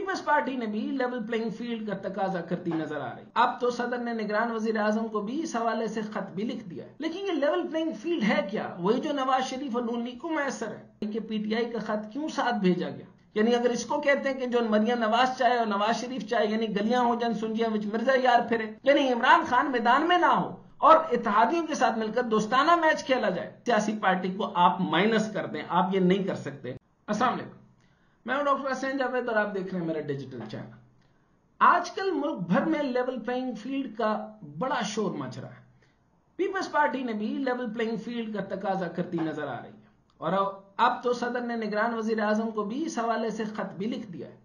Peoples party نے بھی level playing field کا تقاضا کرتی نظر آ رہی. اب تو صدر نے نگران وزیر اعظم کو بھی اس حوالے سے خط بھی لکھ دیا ہے. لیکن یہ لیول پلینگ فیلڈ ہے کیا؟ وہی جو نواز شریف اور نون لیگ کو میسر ہے کہ پی ٹی آئی کا خط کیوں ساتھ بھیجا گیا. یعنی اگر اس کو کہتے ہیں کہ جو مریم نواز چاہے اور نواز شریف چاہے، یعنی گلیاں ہو جن سنجیاں وچ مرزا یار پھرے، یعنی عمران خان میدان میں نہ ہو اور اتحادیوں کے ساتھ مل کر دوستانہ میچ کھیلا جائے، سیاسی پارٹی کو آپ مائنس کر دیں. آپ یہ نہیں کر سکتے. السلام علیکم، میں ہوں ڈاکٹر حسین جاوید اور آپ دیکھ رہے ہیں میرا ڈیجیٹل چینل. آج کل ملک بھر میں لیول پلینگ فیلڈ کا بڑا شور مچ رہا ہے. پیپلز پارٹی نے بھی لیول پلینگ فیلڈ کا تقاضا کرتی نظر آ رہی ہے اور اب تو صدر نے نگران وزیر اعظم کو بھی اس حوالے سے خط بھی لکھ دیا ہے.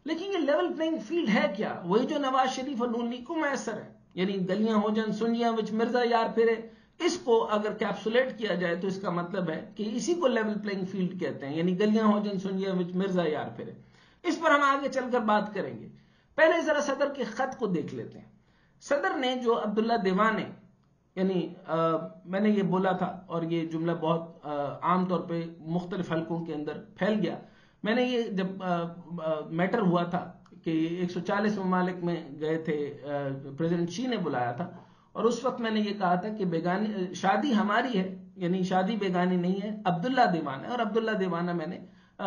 لیکن یہ لیول پلینگ فیلڈ ہے کیا؟ وہی جو نواز شریف اور نون لیگ کو میسر ہے، یعنی گلیاں ہو جن سنجیاں وچ مرزا یار پھرے. اس کو اگر کیپسولیٹ کیا جائے تو اس کا مطلب ہے کہ اسی کو لیول پلینگ فیلڈ کہتے ہیں، یعنی گلیاں ہو جن سنجیاں وچ مرزا یار پھرے. اس پر ہم آگے چل کر بات کریں گے. پہلے ذرا صدر کے خط کو دیکھ لیتے ہیں. صدر نے جو عبداللہ دیوانے، یعنی میں نے یہ بولا تھا اور یہ جملہ بہت عام طور پہ مختلف حلقوں کے اندر پھیل گیا. میں نے یہ جب میٹر ہوا تھا کہ 140 ممالک میں گئے تھے، پریزیڈنٹ شی نے بلایا تھا، اور اس وقت میں نے یہ کہا تھا کہ بیگانی شادی ہماری ہے، یعنی شادی بیگانی نہیں ہے، عبداللہ دیوانہ ہے. اور عبداللہ دیوانہ میں نے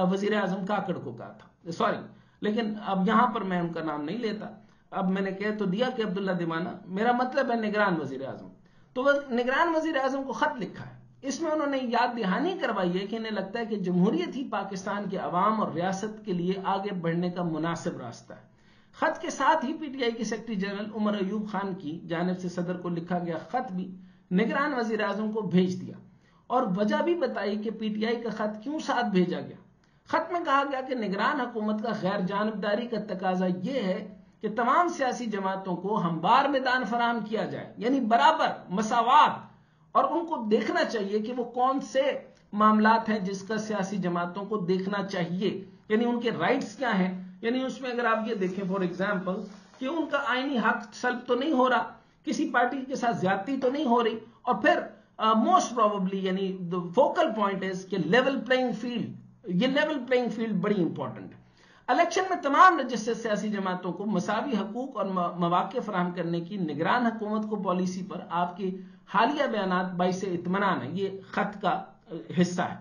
وزیر اعظم کاکڑ کو کہا تھا، سوری، لیکن اب یہاں پر میں ان کا نام نہیں لیتا. اب میں نے کہہ تو دیا کہ عبداللہ دیوانہ، میرا مطلب ہے نگران وزیر اعظم. تو نگران وزیر اعظم کو خط لکھا ہے. اس میں انہوں نے یاد دہانی کروائی ہے کہ انہیں لگتا ہے کہ جمہوریت ہی پاکستان کے عوام اور ریاست کے لیے آگے بڑھنے کا مناسب راستہ ہے. خط کے ساتھ ہی پی ٹی آئی کے سیکرٹری جنرل عمر ایوب خان کی جانب سے صدر کو لکھا گیا خط بھی نگران وزیر اعظم کو بھیج دیا اور وجہ بھی بتائی کہ پی ٹی آئی کا خط کیوں ساتھ بھیجا گیا. خط میں کہا گیا کہ نگران حکومت کا غیر جانبداری کا تقاضا یہ ہے کہ تمام سیاسی جماعتوں کو ہموار میدان فراہم کیا جائے، یعنی برابر، مساوات، اور ان کو دیکھنا چاہیے کہ وہ کون سے معاملات ہیں جس کا سیاسی جماعتوں کو دیکھنا چاہیے، یعنی ان کے رائٹس کیا ہیں. یعنی اس میں اگر آپ یہ دیکھیں فار ایگزامپل کہ ان کا آئینی حق سلب تو نہیں ہو رہا، کسی پارٹی کے ساتھ زیادتی تو نہیں ہو رہی، اور پھر موسٹ پروبیبلی یعنی فوکل پوائنٹ از کہ لیول پلینگ فیلڈ. یہ لیول پلینگ فیلڈ بڑی امپورٹنٹ ہے. الیکشن میں تمام رجسٹرڈ سیاسی جماعتوں کو مساوی حقوق اور مواقع فراہم کرنے کی نگران حکومت کو پالیسی پر آپ کی حالیہ بیانات باعث اطمینان ہے. یہ خط کا حصہ ہے.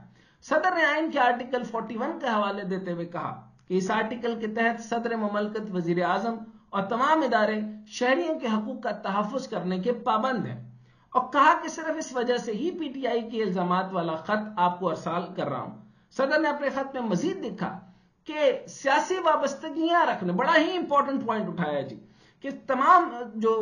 صدر نے آئین کے آرٹیکل 41 کا حوالے دیتے ہوئے کہا کہ اس آرٹیکل کے تحت صدر مملکت، وزیر اعظم اور تمام ادارے شہریوں کے حقوق کا تحفظ کرنے کے پابند ہیں، اور کہا کہ صرف اس وجہ سے ہی پی ٹی آئی کے الزامات والا خط آپ کو ارسال کر رہا ہوں. صدر نے اپنے خط میں مزید لکھا کہ سیاسی وابستگیاں رکھنے، بڑا ہی امپورٹنٹ پوائنٹ اٹھایا جی، کہ تمام جو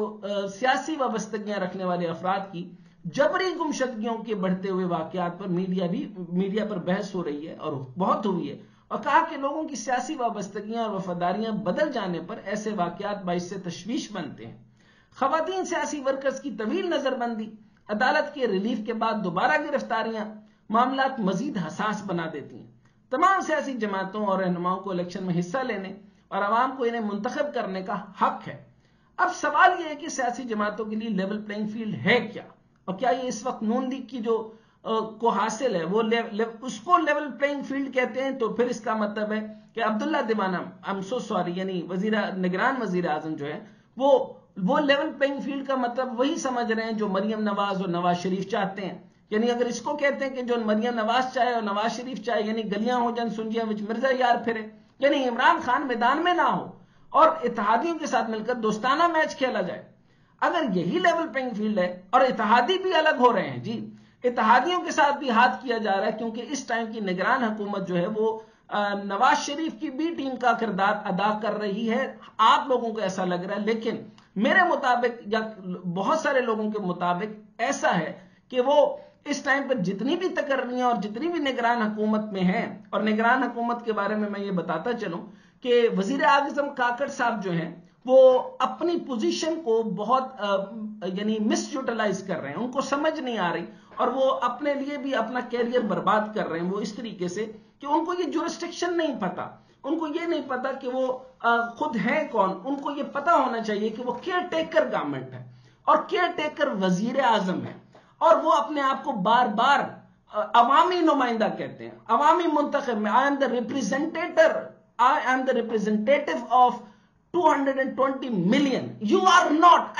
سیاسی وابستگیاں رکھنے والے افراد کی جبری گمشدگیوں کے بڑھتے ہوئے واقعات پر میڈیا پر بحث ہو رہی ہے اور بہت ہوئی ہے، اور کہا کہ لوگوں کی سیاسی وابستگیاں اور وفاداریاں بدل جانے پر ایسے واقعات باعث سے تشویش بنتے ہیں. خواتین سیاسی ورکرز کی طویل نظر بندی، عدالت کے ریلیف کے بعد دوبارہ گرفتاریاں معاملات مزید حساس بنا دیتی ہیں. تمام سیاسی جماعتوں اور رہنماؤں کو الیکشن میں حصہ لینے اور عوام کو انہیں منتخب کرنے کا حق ہے. اب سوال یہ ہے کہ سیاسی جماعتوں کے لیے لیول پلینگ فیلڈ ہے کیا، اور کیا یہ اس وقت نون لیگ کی جو کو حاصل ہے وہ اس کو لیول پلینگ فیلڈ کہتے ہیں؟ تو پھر اس کا مطلب ہے کہ عبداللہ دیوانہ، یعنی نگران وزیر اعظم جو ہے وہ لیول پلینگ فیلڈ کا مطلب وہی سمجھ رہے ہیں جو مریم نواز اور نواز شریف چاہتے ہیں. یعنی اگر اس کو کہتے ہیں کہ جو مریم نواز چاہے اور نواز شریف چاہے، یعنی گلیاں ہو جن سنجیاں وچ مرزا یار پھرے، یعنی عمران خان میدان میں نہ ہو اور اتحادیوں کے ساتھ مل کر دوستانہ میچ کھیلا جائے. اگر یہی لیول پلینگ فیلڈ ہے، اور اتحادی بھی الگ ہو رہے ہیں جی، اتحادیوں کے ساتھ بھی ہاتھ کیا جا رہا ہے، کیونکہ اس ٹائم کی نگران حکومت جو ہے وہ نواز شریف کی بی ٹیم کا کردار ادا کر رہی ہے. آپ لوگوں کو ایسا لگ رہا ہے، لیکن میرے مطابق یا بہت سارے لوگوں کے مطابق ایسا ہے کہ وہ اس ٹائم پر جتنی بھی تقرریاں اور جتنی بھی نگران حکومت میں ہیں، اور نگران حکومت کے بارے میں یہ بتاتا چلوں کہ وزیر اعظم کاکڑ صاحب جو ہیں وہ اپنی پوزیشن کو بہت یعنی مس یوٹیلائز کر رہے ہیں، ان کو سمجھ نہیں آ رہی، اور وہ اپنے لیے بھی اپنا کیریئر برباد کر رہے ہیں. وہ اس طریقے سے کہ ان کو یہ جورسٹکشن نہیں پتا، ان کو یہ نہیں پتا کہ وہ خود ہیں کون. ان کو یہ پتا ہونا چاہیے کہ وہ کیئر ٹیکر گورنمنٹ ہے اور کیئر ٹیکر وزیر اعظم ہے، اور وہ اپنے آپ کو بار بار عوامی نمائندہ کہتے ہیں، عوامی منتخب میں. I am the representative I am the representative of 220 million. You are not,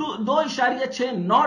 2.69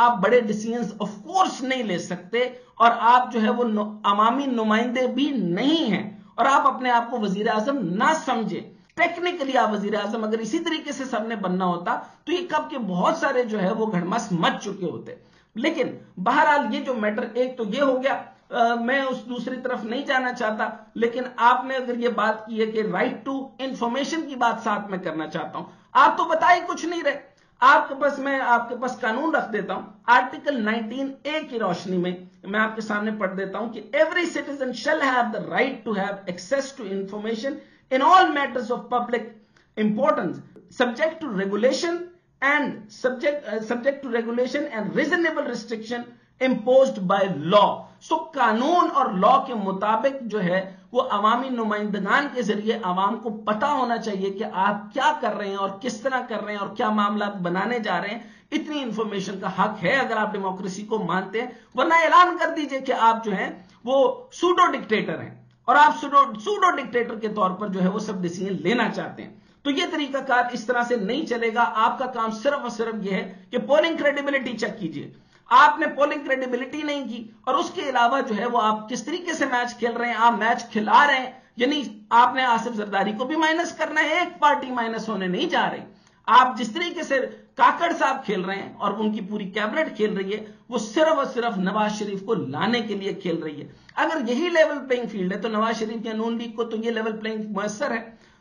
آپ بڑے ڈیسیژنز آف کورس نہیں لے سکتے، اور آپ جو ہے وہ عوامی نمائندے بھی نہیں ہیں، اور آپ اپنے آپ کو وزیر اعظم نہ سمجھیں۔ ٹیکنیکلی آپ وزیر اعظم اگر اسی طریقے سے سب نے بننا ہوتا تو یہ کب کے بہت سارے جو ہے وہ گھڑمس مچ چکے ہوتے۔ لیکن بہرحال یہ جو میٹر ایک تو یہ ہو گیا، میں اس دوسری طرف نہیں جانا چاہتا، لیکن آپ نے اگر یہ بات کی ہے کہ رائٹ ٹو انفارمیشن کی بات ساتھ میں کرنا چاہتا ہوں، آپ تو بتا ہی کچھ نہیں رہے۔ میں آپ کے پاس قانون رکھ دیتا ہوں، آرٹیکل 19A کی روشنی میں میں آپ کے سامنے پڑھ دیتا ہوں کہ every citizen shall have the right to have access to information in all matters of public importance subject to regulation and reasonable restriction imposed by law. So قانون اور لا کے مطابق جو ہے وہ عوامی نمائندگان کے ذریعے عوام کو پتا ہونا چاہیے کہ آپ کیا کر رہے ہیں اور کس طرح کر رہے ہیں اور کیا معاملات بنانے جا رہے ہیں۔ اتنی انفارمیشن کا حق ہے اگر آپ ڈیموکریسی کو مانتے ہیں، ورنہ اعلان کر دیجئے کہ آپ جو ہیں وہ سوڈو ڈکٹیٹر ہیں اور آپ سوڈو ڈکٹیٹر کے طور پر جو ہے وہ سب ڈیسیژن لینا چاہتے ہیں۔ تو یہ طریقہ کار اس طرح سے نہیں چلے گا۔ آپ کا کام صرف اور صرف یہ ہے کہ پولنگ کریڈیبلٹی چیک کیجئے۔ آپ نے پولنگ کریڈیبلٹی نہیں کی، اور اس کے علاوہ جو ہے وہ آپ کس طریقے سے میچ کھیل رہے ہیں، آپ میچ کھلا رہے ہیں، یعنی آپ نے آصف زرداری کو بھی مائنس کرنا ہے، ایک پارٹی مائنس ہونے نہیں جا رہی۔ آپ جس طریقے سے کاکڑ صاحب کھیل رہے ہیں اور ان کی پوری کیبنٹ کھیل رہی ہے، وہ صرف اور صرف نواز شریف کو لانے کے لیے کھیل رہی ہے۔ اگر یہی لیول پلینگ فیلڈ ہے تو نواز شریف یا نون لیگ کو تو یہ لیول پلینگ میسر ہے۔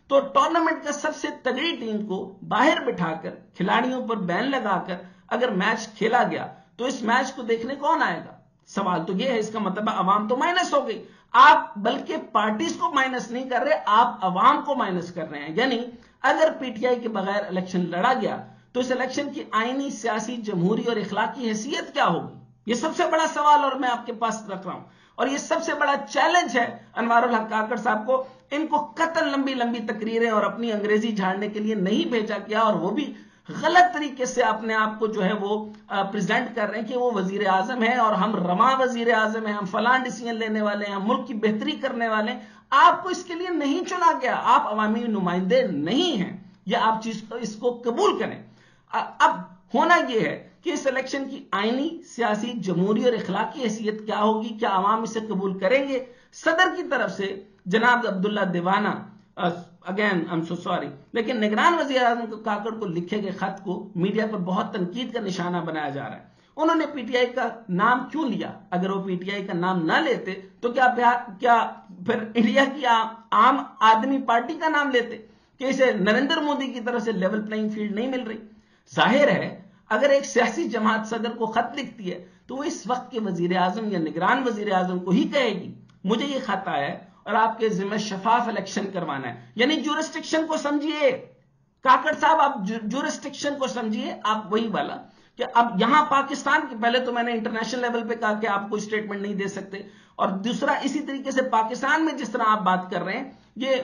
تو ٹورنامنٹ کا سب سے تگڑی ٹیم کو باہر بٹھا کر، کھلاڑیوں پر بین لگا کر اگر میچ کھیلا گیا تو اس میچ کو دیکھنے کون آئے گا؟ سوال تو یہ ہے۔ اس کا مطلب عوام تو مائنس ہو گئی۔ آپ بلکہ پارٹیز کو مائنس نہیں کر رہے، آپ عوام کو مائنس کر رہے ہیں۔ یعنی اگر پی ٹی آئی کے بغیر الیکشن لڑا گیا تو اس الیکشن کی آئینی، سیاسی، جمہوری اور اخلاقی حیثیت کیا ہوگی؟ یہ سب سے بڑا سوال اور میں آپ کے پاس رکھ رہا ہوں، اور یہ سب سے بڑا چیلنج ہے انوار الحق کاکڑ صاحب کو۔ ان کو قطن لمبی لمبی تقریریں اور اپنی انگریزی جھاڑنے کے لیے نہیں بھیجا گیا، اور وہ بھی غلط طریقے سے اپنے آپ کو جو ہے وہ پریزنٹ کر رہے ہیں کہ وہ وزیر اعظم ہیں اور ہم رواں وزیر اعظم ہیں، ہم فلاں ڈیسیژن لینے والے ہیں، ہم ملک کی بہتری کرنے والے ہیں۔ آپ کو اس کے لیے نہیں چنا گیا، آپ عوامی نمائندے نہیں ہیں، یا آپ اس کو قبول کریں۔ اب ہونا یہ ہے کہ اس الیکشن کی آئینی، سیاسی، جمہوری اور اخلاقی حیثیت کیا ہوگی؟ کیا عوام اسے قبول کریں گے؟ صدر کی طرف سے جناب عبداللہ دیوانہ، اگین I'm so sorry، لیکن نگران وزیر اعظم کاکڑ کو لکھے گئے خط کو میڈیا پر بہت تنقید کا نشانہ بنایا جا رہا ہے۔ انہوں نے پی ٹی آئی کا نام کیوں لیا؟ اگر وہ پی ٹی آئی کا نام نہ لیتے تو کیا پھر انڈیا کی عام آدمی پارٹی کا نام لیتے کہ اسے نریندر مودی کی طرف سے لیول پلینگ فیلڈ نہیں مل رہی؟ ظاہر ہے اگر ایک سیاسی جماعت صدر کو خط لکھتی ہے تو وہ اس وقت کے وزیر اعظم یا نگران وزیر اعظم کو ہی کہے گی مجھے یہ خط آیا ہے اور آپ کے ذمہ شفاف الیکشن کروانا ہے۔ یعنی جورسٹکشن کو سمجھیے کاکڑ صاحب، آپ جورسٹکشن کو سمجھیے۔ آپ وہی والا کہ اب یہاں پاکستان کے، پہلے تو میں نے انٹرنیشنل لیول پہ کہا کہ آپ کوئی سٹیٹمنٹ نہیں دے سکتے، اور دوسرا اسی طریقے سے پاکستان میں جس طرح آپ بات کر رہے ہیں، یہ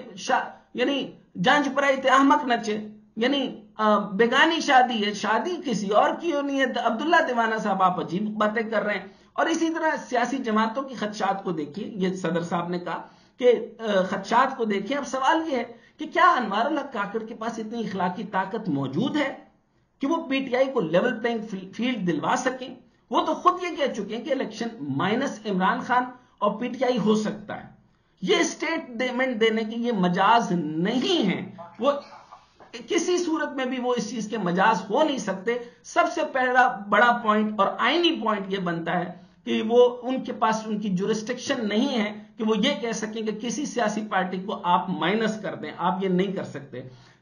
یعنی جانچ پرائی تے احمق نچے، یعنی بیگانی شادی ہے، شادی کسی اور کی ہونی ہے۔ عبداللہ دیوانہ صاحب آپ عجیب باتیں کر رہے ہیں۔ اور اسی طرح سیاسی جماعتوں کی خدشات کو دیکھیے، یہ صدر صاحب نے کہا کہ خدشات کو دیکھیں۔ اب سوال یہ ہے کہ کیا انوار الحق کاکڑ کے پاس اتنی اخلاقی طاقت موجود ہے کہ وہ پی ٹی آئی کو لیول پلینگ فیلڈ دلوا سکیں؟ وہ تو خود یہ کہہ چکے ہیں کہ الیکشن مائنس عمران خان اور پی ٹی آئی ہو سکتا ہے۔ یہ اسٹیٹمنٹ دینے کی یہ مجاز نہیں ہے، وہ کسی صورت میں بھی وہ اس چیز کے مجاز ہو نہیں سکتے۔ سب سے پہلا بڑا پوائنٹ اور آئینی پوائنٹ یہ بنتا ہے کہ وہ ان کے پاس ان کی جورسٹکشن نہیں ہے کہ وہ یہ کہہ سکیں کہ کسی سیاسی پارٹی کو آپ مائنس کر دیں، آپ یہ نہیں کر سکتے۔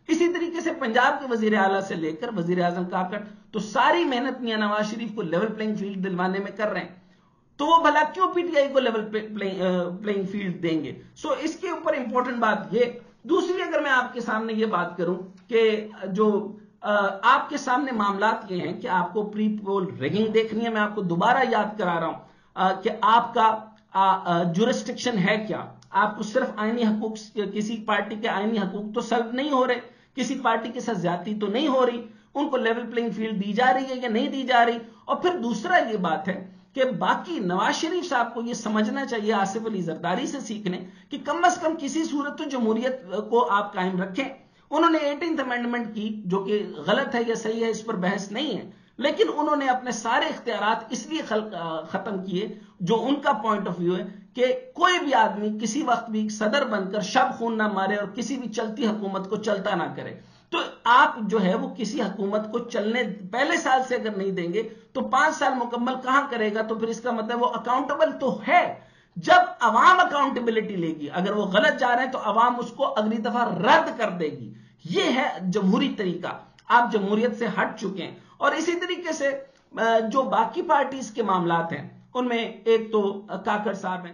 اسی طریقے سے پنجاب کے وزیر اعلیٰ سے لے کر وزیر اعظم کاکڑ تو ساری محنت میاں نواز شریف کو لیول پلینگ فیلڈ دلوانے میں کر رہے ہیں، تو وہ بھلا کیوں پی ٹی آئی کو لیول پلینگ فیلڈ دیں گے؟ سو اس کے اوپر امپورٹنٹ بات یہ۔ دوسری اگر میں آپ کے سامنے یہ بات کروں کہ جو آپ کے سامنے معاملات یہ ہیں کہ آپ کو پری پول ریگنگ دیکھنی ہے، میں آپ کو دوبارہ یاد کرا رہا ہوں کہ آپ کا جورسٹکشن ہے کیا۔ آپ کو صرف آئینی حقوق، کسی پارٹی کے آئینی حقوق تو سلب نہیں ہو رہے، کسی پارٹی کے ساتھ زیادتی تو نہیں ہو رہی، ان کو لیول پلینگ فیلڈ دی جا رہی ہے یا نہیں دی جا رہی۔ اور پھر دوسرا یہ بات ہے کہ باقی نواز شریف صاحب کو یہ سمجھنا چاہیے آصف علی زرداری سے سیکھنے کہ کم از کم کسی صورت تو جمہوریت کو آپ قائم رکھیں۔ انہوں نے 18th امینڈمنٹ کی جو کہ غلط ہے یا صحیح ہے اس پر بحث نہیں ہے، لیکن انہوں نے اپنے سارے اختیارات اس لیے ختم کیے، جو ان کا پوائنٹ آف ویو ہے کہ کوئی بھی آدمی کسی وقت بھی صدر بن کر شب خون نہ مارے اور کسی بھی چلتی حکومت کو چلتا نہ کرے۔ تو آپ جو ہے وہ کسی حکومت کو چلنے پہلے سال سے اگر نہیں دیں گے تو 5 سال مکمل کہاں کرے گا؟ تو پھر اس کا مطلب وہ اکاؤنٹیبل تو ہے۔ جب عوام اکاؤنٹیبلٹی لے گی، اگر وہ غلط جا رہے ہیں تو عوام اس کو اگلی دفعہ رد کر دے گی۔ یہ ہے جمہوری طریقہ۔ آپ جمہوریت سے ہٹ چکے ہیں۔ اور اسی طریقے سے جو باقی پارٹیز کے معاملات ہیں ان میں ایک تو کاکڑ صاحب ہیں۔